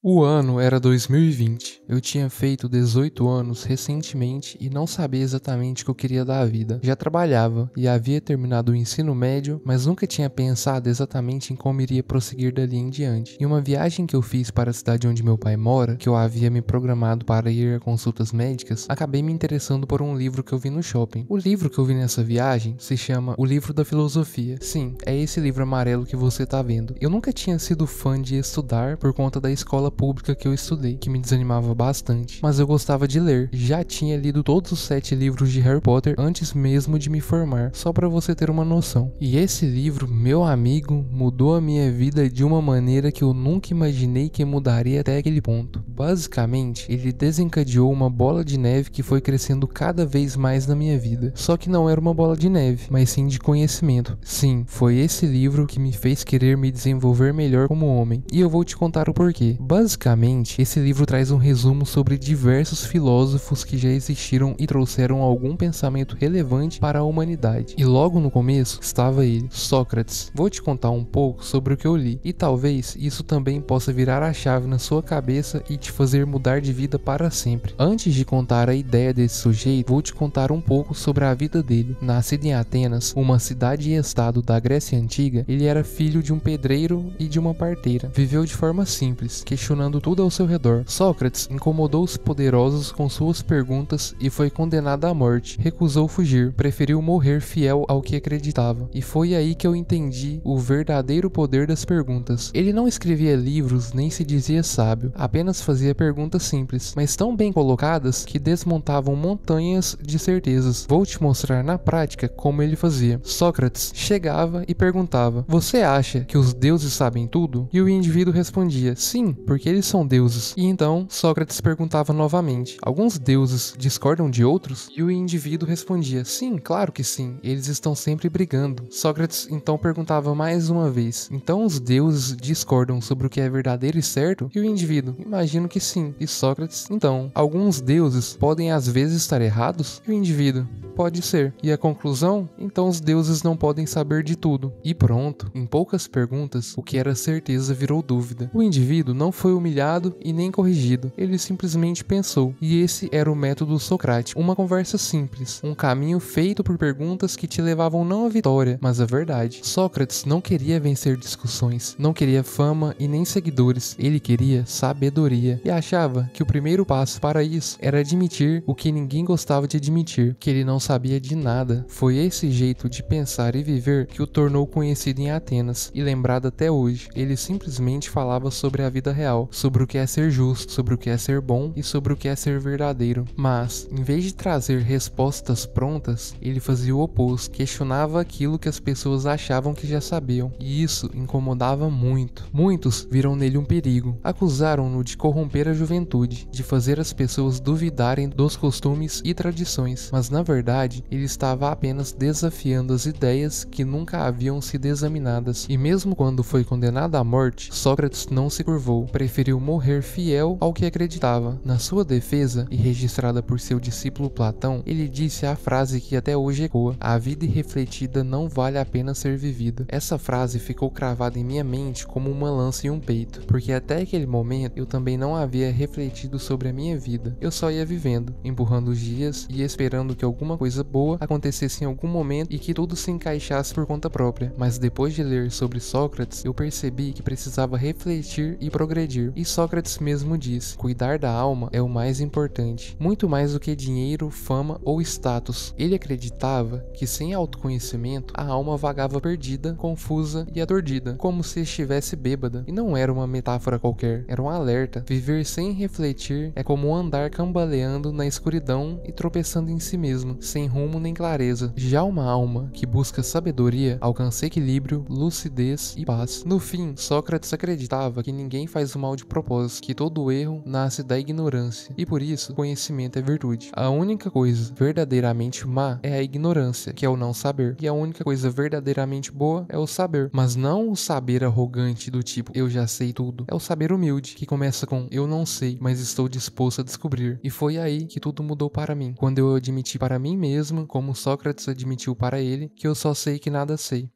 O ano era 2020. Eu tinha feito 18 anos recentemente e não sabia exatamente o que eu queria da vida. Já trabalhava e havia terminado o ensino médio, mas nunca tinha pensado exatamente em como iria prosseguir dali em diante. Em uma viagem que eu fiz para a cidade onde meu pai mora, que eu havia me programado para ir a consultas médicas, acabei me interessando por um livro que eu vi no shopping. O livro que eu vi nessa viagem se chama O Livro da Filosofia. Sim, é esse livro amarelo que você tá vendo. Eu nunca tinha sido fã de estudar por conta da escola pública que eu estudei, que me desanimava bastante, mas eu gostava de ler. Já tinha lido todos os 7 livros de Harry Potter antes mesmo de me formar, só pra você ter uma noção. E esse livro, meu amigo, mudou a minha vida de uma maneira que eu nunca imaginei que mudaria até aquele ponto. Basicamente, ele desencadeou uma bola de neve que foi crescendo cada vez mais na minha vida. Só que não era uma bola de neve, mas sim de conhecimento. Sim, foi esse livro que me fez querer me desenvolver melhor como homem. E eu vou te contar o porquê. Basicamente, esse livro traz um resumo sobre diversos filósofos que já existiram e trouxeram algum pensamento relevante para a humanidade. E logo no começo estava ele, Sócrates. Vou te contar um pouco sobre o que eu li, e talvez isso também possa virar a chave na sua cabeça e te fazer mudar de vida para sempre. Antes de contar a ideia desse sujeito, vou te contar um pouco sobre a vida dele. Nascido em Atenas, uma cidade e estado da Grécia Antiga, ele era filho de um pedreiro e de uma parteira. Viveu de forma simples, questionando tudo ao seu redor. Sócrates incomodou os poderosos com suas perguntas e foi condenado à morte. Recusou fugir, preferiu morrer fiel ao que acreditava. E foi aí que eu entendi o verdadeiro poder das perguntas. Ele não escrevia livros nem se dizia sábio, apenas fazia perguntas simples, mas tão bem colocadas que desmontavam montanhas de certezas. Vou te mostrar na prática como ele fazia. Sócrates chegava e perguntava: "Você acha que os deuses sabem tudo?" E o indivíduo respondia: "Sim, porque eles são deuses." E então Sócrates perguntava novamente: "Alguns deuses discordam de outros?" E o indivíduo respondia: "Sim, claro que sim, eles estão sempre brigando." Sócrates então perguntava mais uma vez: "Então os deuses discordam sobre o que é verdadeiro e certo?" E o indivíduo: "Imagino que sim." E Sócrates: "Então, alguns deuses podem às vezes estar errados?" E o indivíduo: "Pode ser." E a conclusão? Então os deuses não podem saber de tudo. E pronto, em poucas perguntas, o que era certeza virou dúvida. O indivíduo não foi humilhado e nem corrigido, ele simplesmente pensou. E esse era o método socrático, uma conversa simples, um caminho feito por perguntas que te levavam não à vitória, mas à verdade. Sócrates não queria vencer discussões, não queria fama e nem seguidores, ele queria sabedoria. E achava que o primeiro passo para isso era admitir o que ninguém gostava de admitir, que ele não sabia de nada. Foi esse jeito de pensar e viver que o tornou conhecido em Atenas e lembrado até hoje. Ele simplesmente falava sobre a vida real, sobre o que é ser justo, sobre o que é ser bom e sobre o que é ser verdadeiro. Mas, em vez de trazer respostas prontas, ele fazia o oposto, questionava aquilo que as pessoas achavam que já sabiam, e isso incomodava muito. Muitos viram nele um perigo, acusaram-no de corromper a juventude, de fazer as pessoas duvidarem dos costumes e tradições, mas na verdade ele estava apenas desafiando as ideias que nunca haviam sido examinadas. E mesmo quando foi condenado à morte, Sócrates não se curvou, preferiu morrer fiel ao que acreditava. Na sua defesa, e registrada por seu discípulo Platão, ele disse a frase que até hoje ecoa: "A vida irrefletida não vale a pena ser vivida." Essa frase ficou cravada em minha mente como uma lança em um peito, porque até aquele momento eu também não havia refletido sobre a minha vida. Eu só ia vivendo, empurrando os dias e esperando que alguma coisa boa acontecesse em algum momento e que tudo se encaixasse por conta própria. Mas depois de ler sobre Sócrates, eu percebi que precisava refletir e progredir. E Sócrates mesmo diz: "Cuidar da alma é o mais importante, muito mais do que dinheiro, fama ou status." Ele acreditava que sem autoconhecimento, a alma vagava perdida, confusa e aturdida, como se estivesse bêbada. E não era uma metáfora qualquer, era um alerta. Viver sem refletir é como andar cambaleando na escuridão e tropeçando em si mesmo, sem rumo nem clareza. Já uma alma que busca sabedoria alcança equilíbrio, lucidez e paz. No fim, Sócrates acreditava que ninguém faz o mal de propósito, que todo erro nasce da ignorância, e por isso conhecimento é virtude. A única coisa verdadeiramente má é a ignorância, que é o não saber, e a única coisa verdadeiramente boa é o saber, mas não o saber arrogante do tipo "eu já sei tudo", é o saber humilde, que começa com "eu não sei, mas estou disposto a descobrir." E foi aí que tudo mudou para mim, quando eu admiti para mim mesmo, como Sócrates admitiu para ele, que eu só sei que nada sei.